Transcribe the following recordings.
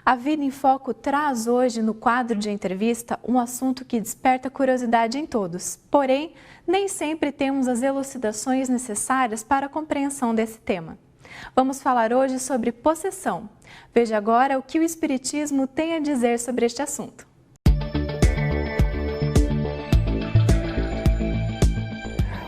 A Vida em Foco traz hoje no quadro de entrevista um assunto que desperta curiosidade em todos. Porém, nem sempre temos as elucidações necessárias para a compreensão desse tema. Vamos falar hoje sobre possessão. Veja agora o que o Espiritismo tem a dizer sobre este assunto.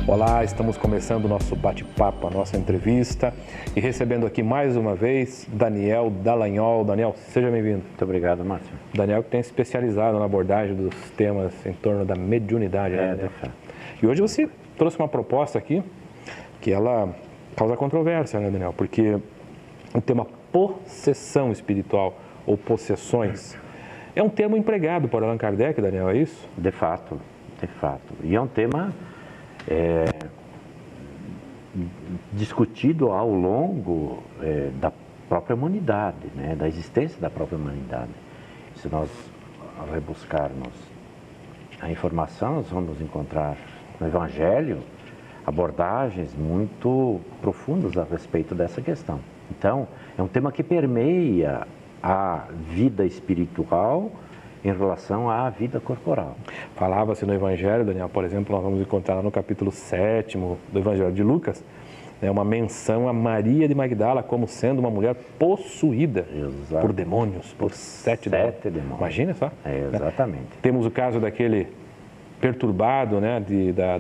Olá, estamos começando o nosso bate-papo, a nossa entrevista e recebendo aqui mais uma vez Daniel Dallagnol. Daniel, seja bem-vindo. Muito obrigado, Márcio. Daniel que tem se especializado na abordagem dos temas em torno da mediunidade. Né? E hoje você trouxe uma proposta aqui que ela causa controvérsia, né, Daniel? Porque o tema possessão espiritual ou possessões é um termo empregado por Allan Kardec, Daniel, é isso? De fato. E é um tema discutido ao longo da própria humanidade, né? Da existência da própria humanidade. Se nós rebuscarmos a informação, nós vamos encontrar no Evangelho abordagens muito profundas a respeito dessa questão. Então, é um tema que permeia a vida espiritual em relação à vida corporal. Falava-se no Evangelho, Daniel, por exemplo, nós vamos encontrar lá no capítulo 7º do Evangelho de Lucas, né, uma menção a Maria de Magdala como sendo uma mulher possuída por demônios, por sete demônios. Imagina só. Exatamente. Né? Temos o caso daquele perturbado, né,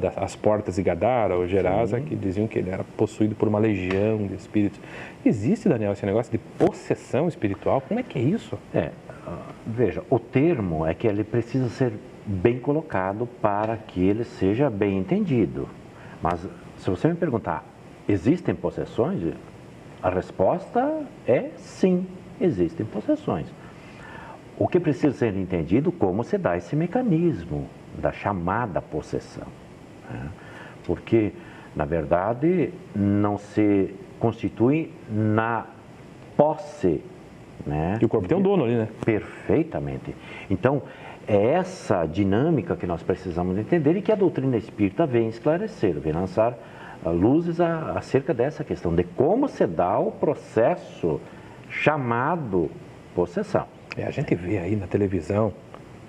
das portas de Gadara, ou Gerasa, que diziam que ele era possuído por uma legião de espíritos. Existe, Daniel, esse negócio de possessão espiritual? Como é que é isso? Veja, o termo é que ele precisa ser bem colocado para que ele seja bem entendido. Mas se você me perguntar, existem possessões? A resposta é sim, existem possessões. O que precisa ser entendido, como se dá esse mecanismo da chamada possessão. Né? Porque, na verdade, não se constitui na posse. Né? E o corpo tem um dono ali, né? Perfeitamente. Então, é essa dinâmica que nós precisamos entender e que a doutrina espírita vem esclarecer, vem lançar luzes acerca dessa questão, de como se dá o processo chamado possessão. A gente vê aí na televisão,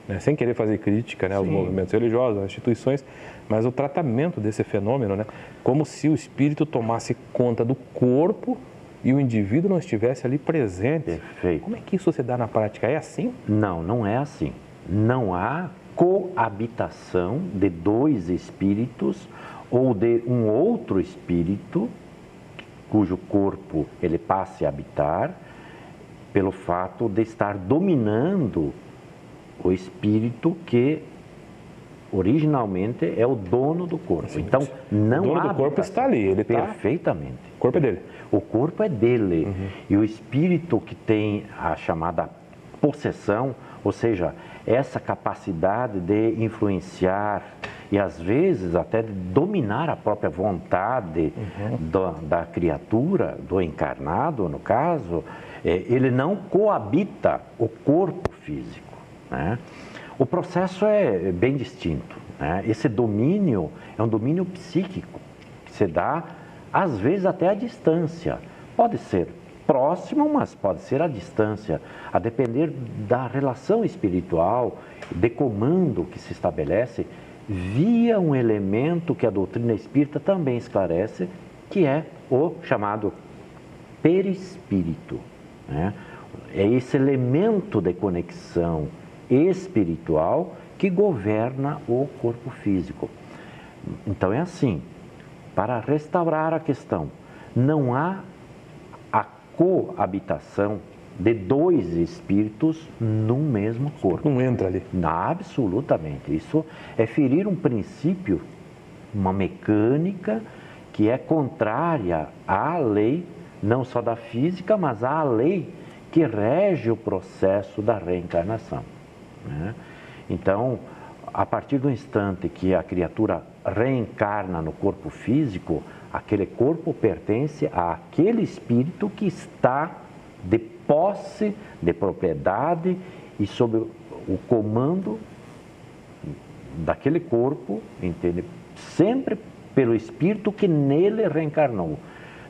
né, sem querer fazer crítica, né, aos movimentos religiosos, às instituições, mas o tratamento desse fenômeno, né, como se o espírito tomasse conta do corpo e o indivíduo não estivesse ali presente. Perfeito. Como é que isso se dá na prática? É assim? Não, não é assim. Não há coabitação de dois espíritos ou de um outro espírito cujo corpo ele passe a habitar pelo fato de estar dominando o espírito que originalmente é o dono do corpo. Sim, então, não há... O dono do corpo está ali, ele perfeitamente. O corpo é dele. O corpo é dele. E o espírito que tem a chamada possessão, ou seja, essa capacidade de influenciar e às vezes até de dominar a própria vontade da criatura, do encarnado, no caso, ele não coabita o corpo físico, né? O processo é bem distinto, né? Esse domínio é um domínio psíquico, que se dá, às vezes, até à distância. Pode ser próximo, mas pode ser à distância, a depender da relação espiritual, de comando que se estabelece, via um elemento que a doutrina espírita também esclarece, que é o chamado perispírito, né? É esse elemento de conexão espiritual que governa o corpo físico. Então é assim, para restaurar a questão, não há a coabitação de dois espíritos num mesmo corpo. Não entra ali. Absolutamente. Isso é ferir um princípio, uma mecânica que é contrária à lei, não só da física, mas à lei que rege o processo da reencarnação. Né? Então, a partir do instante que a criatura reencarna no corpo físico, aquele corpo pertence àquele espírito que está de posse, de propriedade e sob o comando daquele corpo, entende? Sempre pelo espírito que nele reencarnou.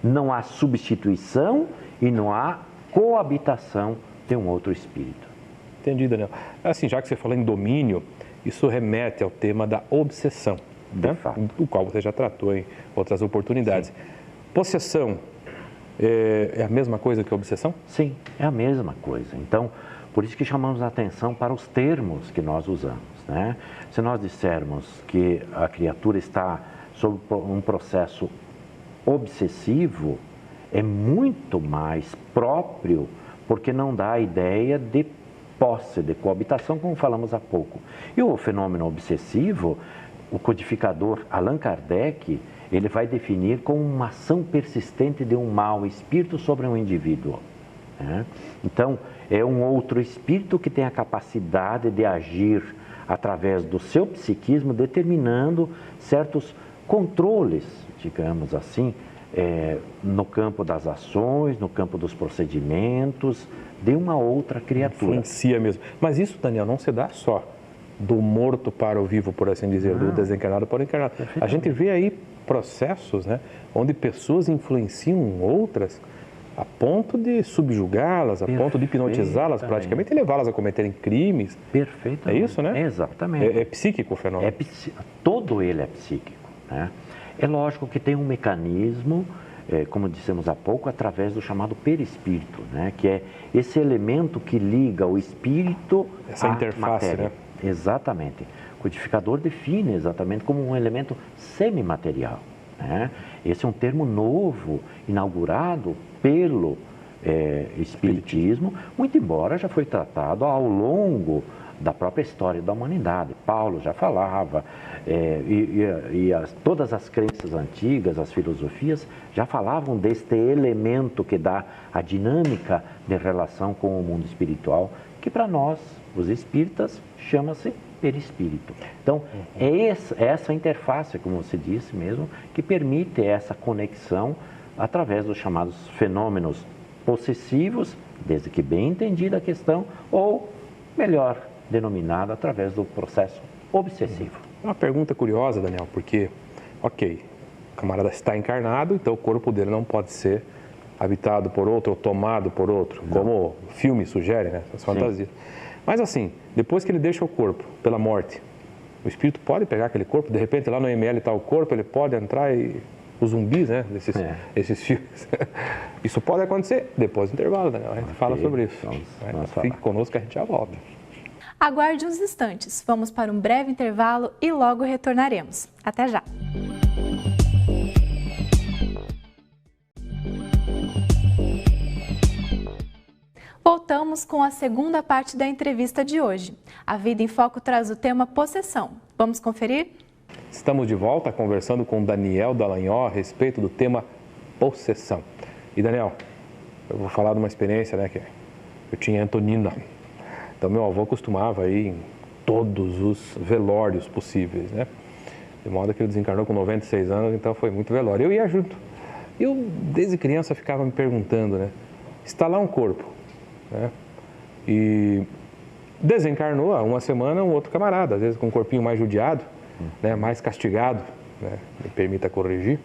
Não há substituição e não há coabitação de um outro espírito. Entendi, Daniel. Assim, já que você falou em domínio, isso remete ao tema da obsessão, De né? fato. Do qual você já tratou em outras oportunidades. Possessão é a mesma coisa que obsessão? Sim, é a mesma coisa. Então, por isso que chamamos a atenção para os termos que nós usamos, né? Se nós dissermos que a criatura está sob um processo obsessivo, é muito mais próprio, porque não dá a ideia de posse, de coabitação, como falamos há pouco. E o fenômeno obsessivo, o codificador Allan Kardec, ele vai definir como uma ação persistente de um mau espírito sobre um indivíduo, né? Então, é um outro espírito que tem a capacidade de agir através do seu psiquismo, determinando certos controles, digamos assim, no campo das ações, no campo dos procedimentos de uma outra criatura. Influencia mesmo. Mas isso, Daniel, não se dá só do morto para o vivo, por assim dizer, do desencarnado para o encarnado. A gente vê aí processos, né, onde pessoas influenciam outras a ponto de subjugá-las, a ponto de hipnotizá-las praticamente e levá-las a cometerem crimes. Perfeito. É isso, né? Exatamente. É psíquico o fenômeno. Todo ele é psíquico, né? É lógico que tem um mecanismo, como dissemos há pouco, através do chamado perispírito, né? Que é esse elemento que liga o espírito Essa à interface, matéria. né? Exatamente. O codificador define exatamente como um elemento semimaterial, né? Esse é um termo novo, inaugurado pelo Espiritismo, muito embora já foi tratado ao longo da própria história da humanidade. Paulo já falava, todas as crenças antigas, as filosofias, já falavam deste elemento que dá a dinâmica de relação com o mundo espiritual, que para nós, os espíritas, chama-se perispírito. Então, é essa interface, como você disse mesmo, que permite essa conexão através dos chamados fenômenos possessivos, desde que bem entendida a questão, ou, melhor denominada, através do processo obsessivo. Uma pergunta curiosa, Daniel, porque, ok, o camarada está encarnado, então o corpo dele não pode ser habitado por outro ou tomado por outro, como o filme sugere, né? Essas fantasias. Mas assim, depois que ele deixa o corpo pela morte, o espírito pode pegar aquele corpo, de repente lá no ML está o corpo, ele pode entrar e... Os zumbis, né? Esses filmes. Isso pode acontecer depois do intervalo, Daniel. A gente fala sobre isso. Fique conosco que a gente já volta. Aguarde uns instantes. Vamos para um breve intervalo e logo retornaremos. Até já! Voltamos com a segunda parte da entrevista de hoje. A Vida em Foco traz o tema possessão. Vamos conferir? Estamos de volta conversando com Daniel Dallagnol a respeito do tema possessão. E Daniel, eu vou falar de uma experiência, né, que eu tinha Antonina. Então meu avô costumava ir em todos os velórios possíveis, né? De modo que ele desencarnou com 96 anos, então foi muito velório. Eu ia junto. Eu, desde criança, ficava me perguntando, né? Está lá um corpo, né? E desencarnou há uma semana um outro camarada, às vezes com um corpinho mais judiado, né, mais castigado, né, me permita corrigir,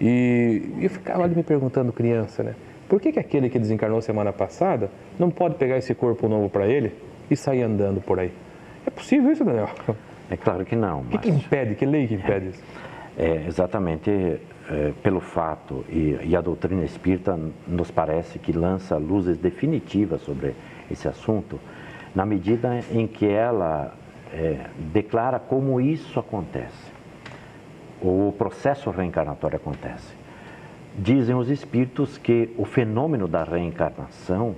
e eu ficava ali me perguntando, criança, né, por que aquele que desencarnou semana passada não pode pegar esse corpo novo para ele e sair andando por aí? É possível isso, Daniel? É claro que não. O que impede? Que lei que impede isso? Exatamente pelo fato, e a doutrina espírita nos parece que lança luzes definitivas sobre esse assunto, na medida em que ela declara como isso acontece, o processo reencarnatório acontece. Dizem os espíritos que o fenômeno da reencarnação,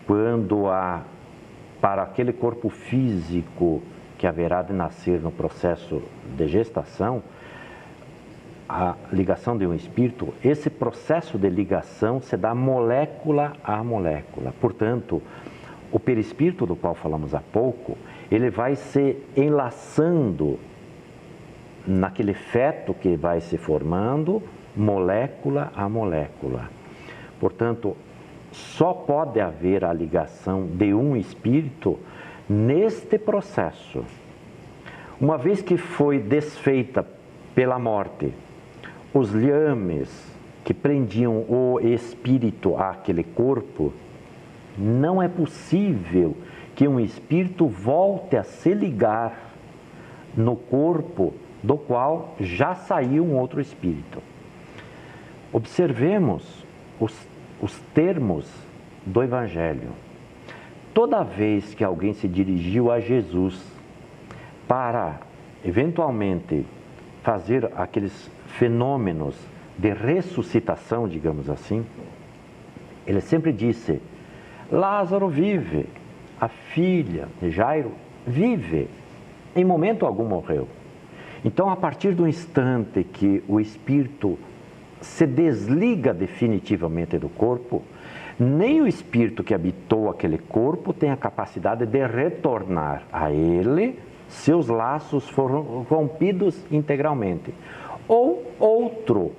quando há para aquele corpo físico que haverá de nascer no processo de gestação, a ligação de um espírito, esse processo de ligação se dá molécula a molécula. Portanto, o perispírito do qual falamos há pouco, ele vai se enlaçando naquele feto que vai se formando, molécula a molécula. Portanto, só pode haver a ligação de um espírito neste processo. Uma vez que foi desfeita pela morte os liames que prendiam o espírito àquele corpo, Não é possível que um espírito volte a se ligar no corpo do qual já saiu um outro espírito. Observemos os termos do Evangelho. Toda vez que alguém se dirigiu a Jesus para, eventualmente, fazer aqueles fenômenos de ressuscitação, digamos assim, ele sempre disse: Lázaro vive, a filha de Jairo vive, em momento algum morreu. Então, a partir do instante que o espírito se desliga definitivamente do corpo, nem o espírito que habitou aquele corpo tem a capacidade de retornar a ele, seus laços foram rompidos integralmente. Ou outro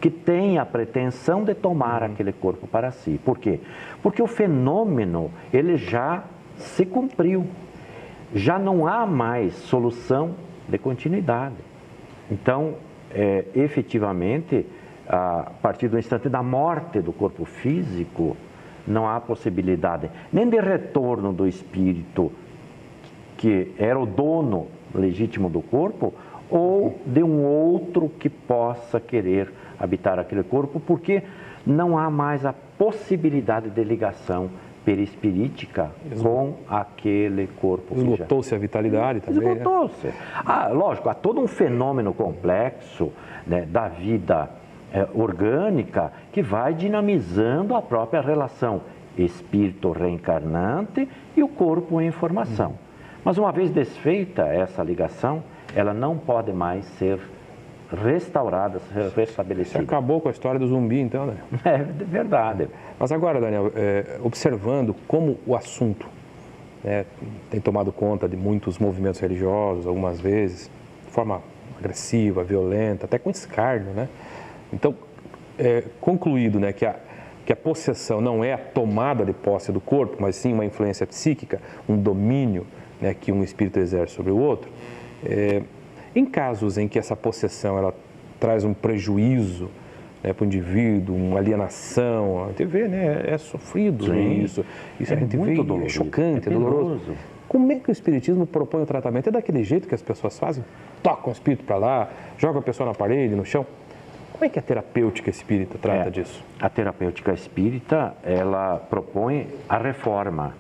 que tem a pretensão de tomar aquele corpo para si. Por quê? Porque o fenômeno, ele já se cumpriu. Já não há mais solução de continuidade. Então, efetivamente, a partir do instante da morte do corpo físico, não há possibilidade nem de retorno do espírito que era o dono legítimo do corpo, ou de um outro que possa querer habitar aquele corpo, porque não há mais a possibilidade de ligação perispirítica com aquele corpo. Esgotou-se a vitalidade também, esgotou-se. Né? Lógico, há todo um fenômeno complexo, né, da vida orgânica que vai dinamizando a própria relação espírito reencarnante e o corpo em formação. Mas uma vez desfeita essa ligação, ela não pode mais ser restaurada, restabelecida. Você acabou com a história do zumbi, então, né? É verdade. Mas agora, Daniel, observando como o assunto, né, tem tomado conta de muitos movimentos religiosos, algumas vezes, de forma agressiva, violenta, até com escárnio, né? Então, concluído, né, que a possessão não é a tomada de posse do corpo, mas sim uma influência psíquica, um domínio, né, que um espírito exerce sobre o outro, em casos em que essa possessão ela traz um prejuízo, né, para o indivíduo, uma alienação, a gente vê, né, é sofrido. Sim. Isso a gente vê, é chocante, é doloroso. Como é que o Espiritismo propõe o tratamento? É daquele jeito que as pessoas fazem? Toca o espírito para lá, joga a pessoa na parede, no chão? Como é que a terapêutica espírita trata disso? A terapêutica espírita, ela propõe a reforma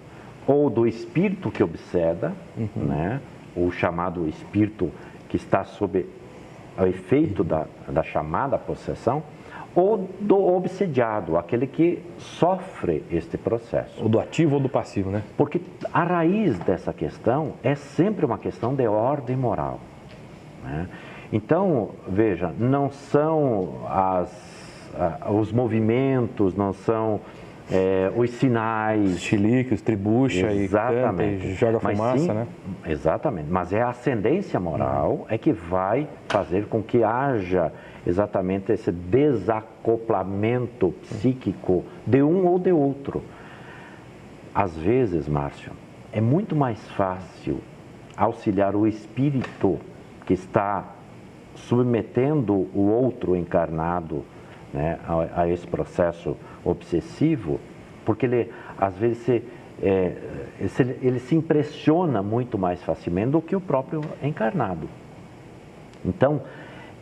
ou do espírito que obseda, né, o chamado espírito que está sob o efeito da chamada possessão, ou do obsediado, aquele que sofre este processo. Ou do ativo ou do passivo, né? Porque a raiz dessa questão é sempre uma questão de ordem moral, né? Então, veja, não são os movimentos, não são os sinais... Chilique, os tribucha e canta e joga fumaça, sim, né? Exatamente, mas é a ascendência moral é que vai fazer com que haja exatamente esse desacoplamento psíquico de um ou de outro. Às vezes, Márcio, é muito mais fácil auxiliar o espírito que está submetendo o outro encarnado, né, a esse processo obsessivo, porque ele, às vezes, ele se impressiona muito mais facilmente do que o próprio encarnado. Então,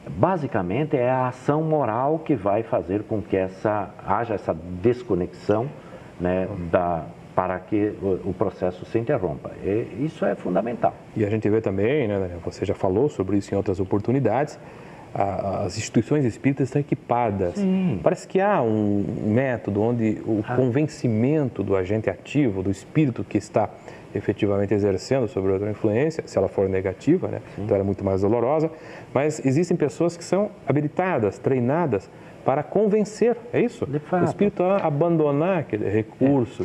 basicamente, é a ação moral que vai fazer com que haja essa desconexão, né, para que o processo se interrompa. E isso é fundamental. E a gente vê também, né, Daniel, você já falou sobre isso em outras oportunidades, as instituições espíritas estão equipadas. Sim. Parece que há um método onde o convencimento do agente ativo, do espírito que está efetivamente exercendo sobre outra influência, se ela for negativa, né? Então ela é muito mais dolorosa, mas existem pessoas que são habilitadas, treinadas para convencer, é isso? De fato. O espírito a abandonar aquele recurso.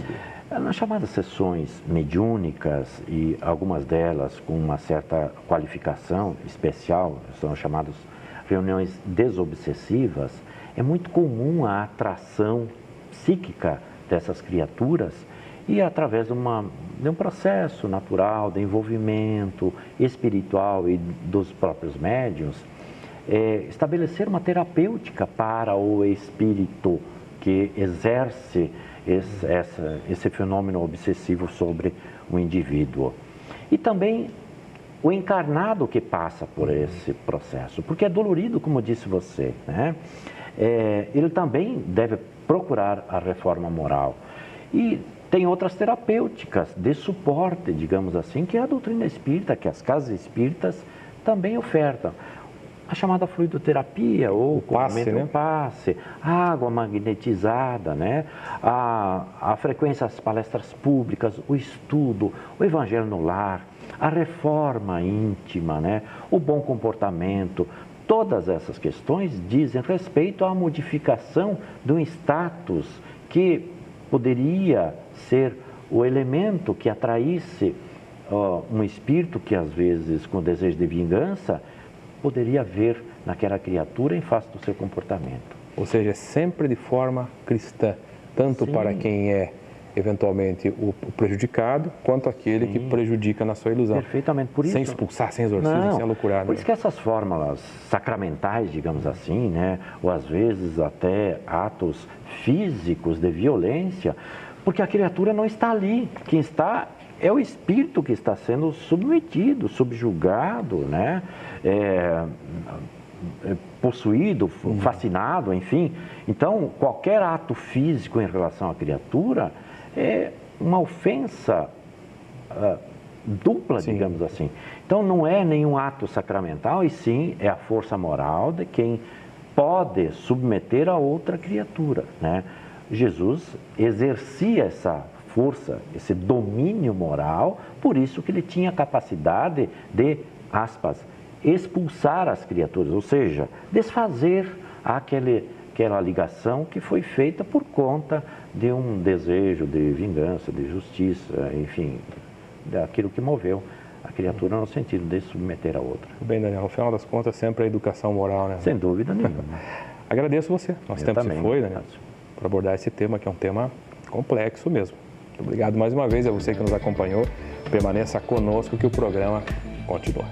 Nas chamadas sessões mediúnicas, e algumas delas com uma certa qualificação especial, são chamadas reuniões desobsessivas, é muito comum a atração psíquica dessas criaturas e através de um processo natural de envolvimento espiritual e dos próprios médiuns, estabelecer uma terapêutica para o espírito que exerce esse fenômeno obsessivo sobre o indivíduo. E também o encarnado que passa por esse processo, porque é dolorido, como disse você, né? Ele também deve procurar a reforma moral. E tem outras terapêuticas de suporte, digamos assim, que a doutrina espírita, que as casas espíritas também ofertam. A chamada fluidoterapia, ou o passe, a água magnetizada, né? A frequência às palestras públicas, o estudo, o evangelho no lar, a reforma íntima, né? O bom comportamento. Todas essas questões dizem respeito à modificação de um status que poderia ser o elemento que atraísse um espírito que, às vezes, com desejo de vingança, poderia ver naquela criatura em face do seu comportamento. Ou seja, sempre de forma cristã, tanto para quem é eventualmente o prejudicado, quanto aquele que prejudica na sua ilusão. Perfeitamente, por isso. Sem expulsar, sem exorcismo, sem loucurada. Por isso que essas fórmulas sacramentais, digamos assim, né, ou às vezes até atos físicos de violência, porque a criatura não está ali, quem está é o espírito que está sendo submetido, subjugado, né? Possuído, fascinado, enfim. Então, qualquer ato físico em relação à criatura é uma ofensa dupla, digamos assim. Então, não é nenhum ato sacramental, e sim é a força moral de quem pode submeter a outra criatura, né? Jesus exercia essa força, esse domínio moral, por isso que ele tinha a capacidade de, aspas, expulsar as criaturas, ou seja, desfazer aquela ligação que foi feita por conta de um desejo de vingança, de justiça, enfim, daquilo que moveu a criatura no sentido de submeter a outra. Bem, Daniel, no final das contas, sempre a educação moral, né? Sem dúvida nenhuma. Agradeço você. Nosso tempo se foi, Daniel, para abordar esse tema, que é um tema complexo mesmo. Muito obrigado mais uma vez a você que nos acompanhou. Permaneça conosco que o programa continua.